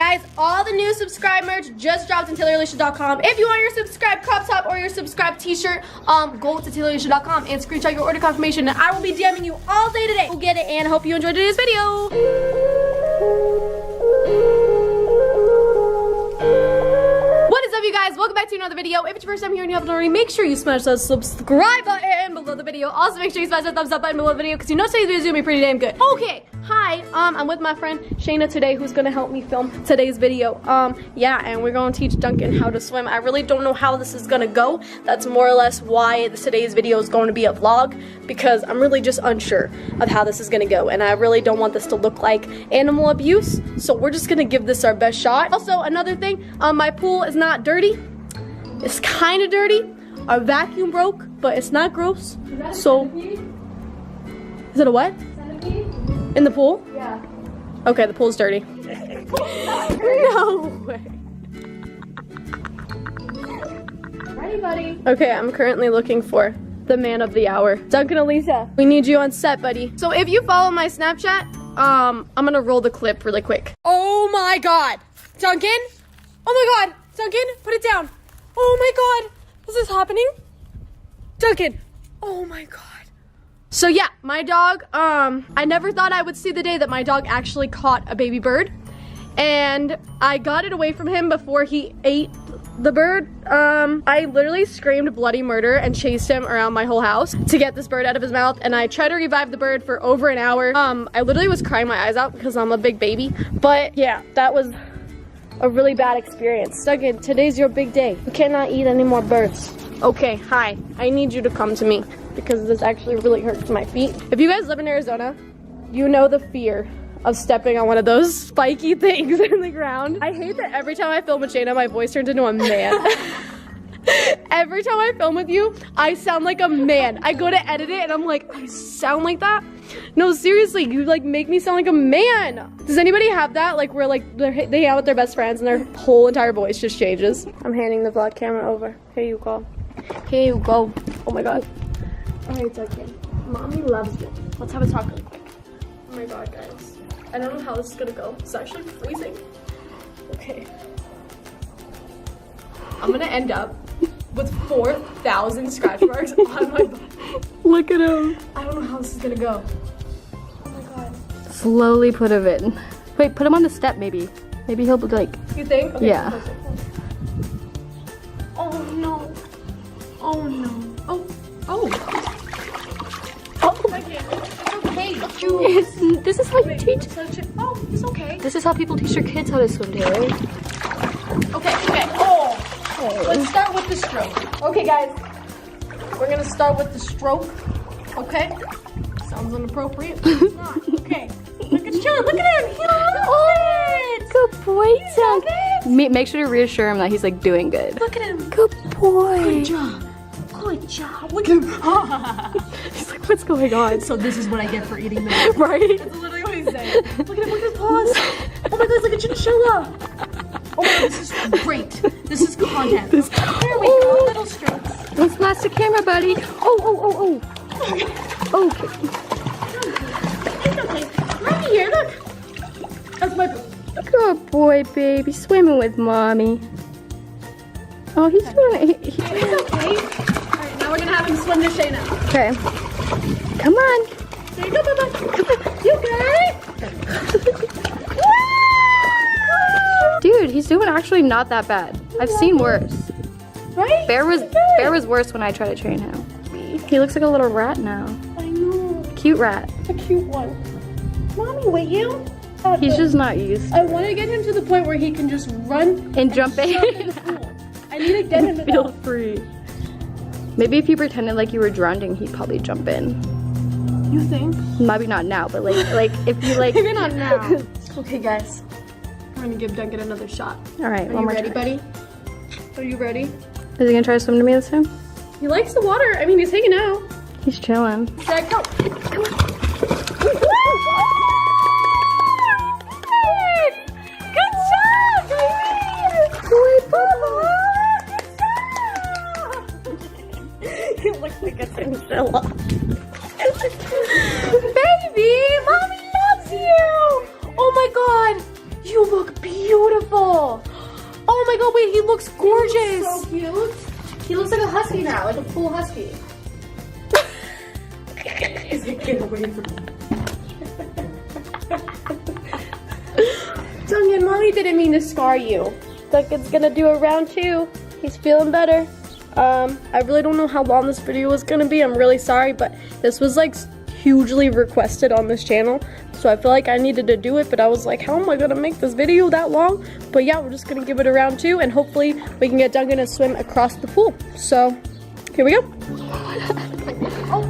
guys, all the new subscribe merch just dropped on tayloralesia.com. If you want your subscribe crop top or your subscribe t-shirt, go to tayloralesia.com and screenshot your order confirmation, and I will be DMing you all day today. Go get it, and hope you enjoyed today's video. What is up, you guys? Welcome back to another video. If it's your first time here and you haven't already, make sure you smash that subscribe button below the video. Also, make sure you smash that thumbs up button below the video because you know today's video is gonna be pretty damn good. Okay, hi. I'm with my friend Shayna today, who's gonna help me film today's video. Yeah, and we're gonna teach Duncan how to swim. I really don't know how this is gonna go. That's more or less why today's video is going to be a vlog, because I'm really just unsure of how this is gonna go, and I really don't want this to look like animal abuse. So we're just gonna give this our best shot. Also, another thing, my pool is not dirty. It's kind of dirty. Our vacuum broke, but it's not gross. So, is it a what? In the pool? Yeah. Okay, the pool's dirty. No way. Ready, buddy? Okay, I'm currently looking for the man of the hour. Duncan, Alicia, we need you on set, buddy. So if you follow my Snapchat, I'm gonna roll the clip really quick. Oh my God, Duncan! Oh my God, Duncan, put it down. Oh my God, is this happening? Duncan, oh my God. So yeah, my dog, I never thought I would see the day that my dog actually caught a baby bird. And I got it away from him before he ate the bird. I literally screamed bloody murder and chased him around my whole house to get this bird out of his mouth. And I tried to revive the bird for over an hour. I literally was crying my eyes out because I'm a big baby. But yeah, that was a really bad experience. Duncan, today's your big day. You cannot eat any more birds. Okay, hi. I need you to come to me because this actually really hurts my feet. If you guys live in Arizona, you know the fear of stepping on one of those spiky things in the ground. I hate that every time I film with Shayna, my voice turns into a man. Every time I film with you, I sound like a man. I go to edit it and I'm like, I sound like that? No, seriously, you like make me sound like a man. Does anybody have that? Like where like they hang out with their best friends and their whole entire voice just changes? I'm handing the vlog camera over. Here you go. Here you go. Oh my God. Alright, it's okay. Mommy loves you. Let's have a talk really quick. Oh my God, guys. I don't know how this is gonna go. It's actually freezing. Okay. I'm gonna end up with 4,000 scratch marks on my butt. Look at him. I don't know how this is gonna go. Oh my God. Slowly put him in. Wait, put him on the step maybe. Maybe he'll be like... You think? Okay, yeah. Oh no. Oh no. Oh. Oh. Oh. I can't. It's okay. This is how you teach. Oh, it's okay. This is how people teach their kids how to swim, Taylor. Okay, okay. Oh. Let's start with the stroke. Okay, guys. We're gonna start with the stroke. Okay. Sounds inappropriate. But it's not. Okay. Look at Chilla. Look at him. He loves it. Good boy, Duncan. Make sure to reassure him that he's like doing good. Look at him. Good boy. Good job. Good job. Look at him. He's like, what's going on? So this is what I get for eating the Right? That's literally what he's saying. Look at him. Look at his paws. Oh my God, it's like a chinchilla. Oh my God, this is great. This is content. There we go. Little strokes. Let's flash the camera, buddy. Oh. Okay. It's okay. Mommy here, look. That's my boo. Good boy, baby. Swimming with mommy. Oh, he's doing it. It's okay. Alright, now we're gonna have him swim to Shayna. Okay. Come on. There you go, Bubba. You got it? Dude, he's doing actually not that bad. I've seen worse. Right? Bear was worse when I tried to train him. He looks like a little rat now. I know. Cute rat. A cute one. Mommy, will you? He's just not used. I want to get him to the point where he can just run and jump in. I need to get him to feel free. Maybe if you pretended like you were drowning, he'd probably jump in. You think? Maybe not now, but like if you like. Maybe not now. Okay, guys. We're gonna give Duncan another shot. All right, Are you ready, buddy? Are you ready? Is he gonna try to swim to me this time? He likes the water. I mean, he's hanging out. He's chilling. Set, go. Come on. Good job, baby! Good job! You look like a chinchilla. Baby, mommy loves you. Oh my God, you look beautiful. No, wait, he looks gorgeous. So cute. He looks like a husky now, like a full husky. Is it get away from me? Duncan, Mommy didn't mean to scar you. Duncan's gonna do a round 2. He's feeling better. I really don't know how long this video is gonna be. I'm really sorry, but this was like hugely requested on this channel. So I feel like I needed to do it, but I was like, how am I gonna make this video that long? But yeah, we're just gonna give it a round 2 and hopefully we can get Duncan to swim across the pool. So, here we go. Oh,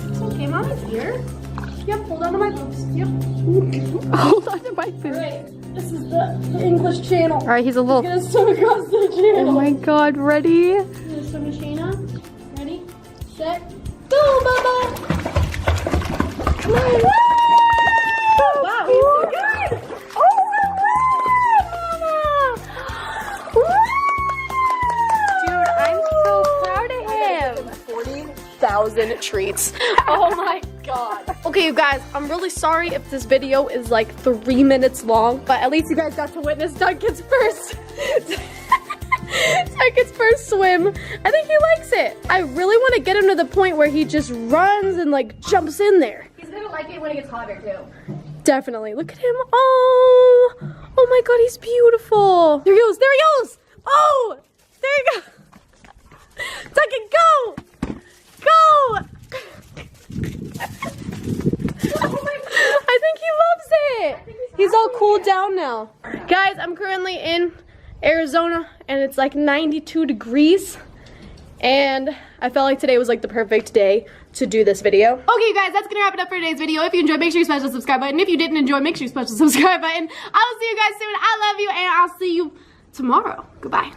it's okay, Mommy's here. Yep, hold on to my boobs. Yep. Hold on to my food. Alright, this is the English channel. Alright, he's a little... He's gonna swim across the channel. Oh my god, ready? Gonna swim to Shayna. Ready, set, go, Bubba! Come on. Wow, he's so good! Oh my god, Mama! Dude, I'm so proud of him. 40,000 treats. Oh my god. Okay, you guys, I'm really sorry if this video is like 3 minutes long, but at least you guys got to witness Duncan's first swim. I think he likes it. I really want to get him to the point where he just runs and like jumps in there. He's gonna like it when it gets hotter too. Definitely. Look at him. Oh, oh my god, he's beautiful. There he goes. There he goes. Oh, there he goes. Duncan, go. Go. Oh my god. I think he loves it. He's all cooled down now. Guys, I'm currently in Arizona and it's like 92 degrees. And I felt like today was like the perfect day to do this video. Okay, you guys, that's gonna wrap it up for today's video. If you enjoyed, make sure you smash the subscribe button. If you didn't enjoy, make sure you smash the subscribe button. I will see you guys soon. I love you, and I'll see you tomorrow. Goodbye.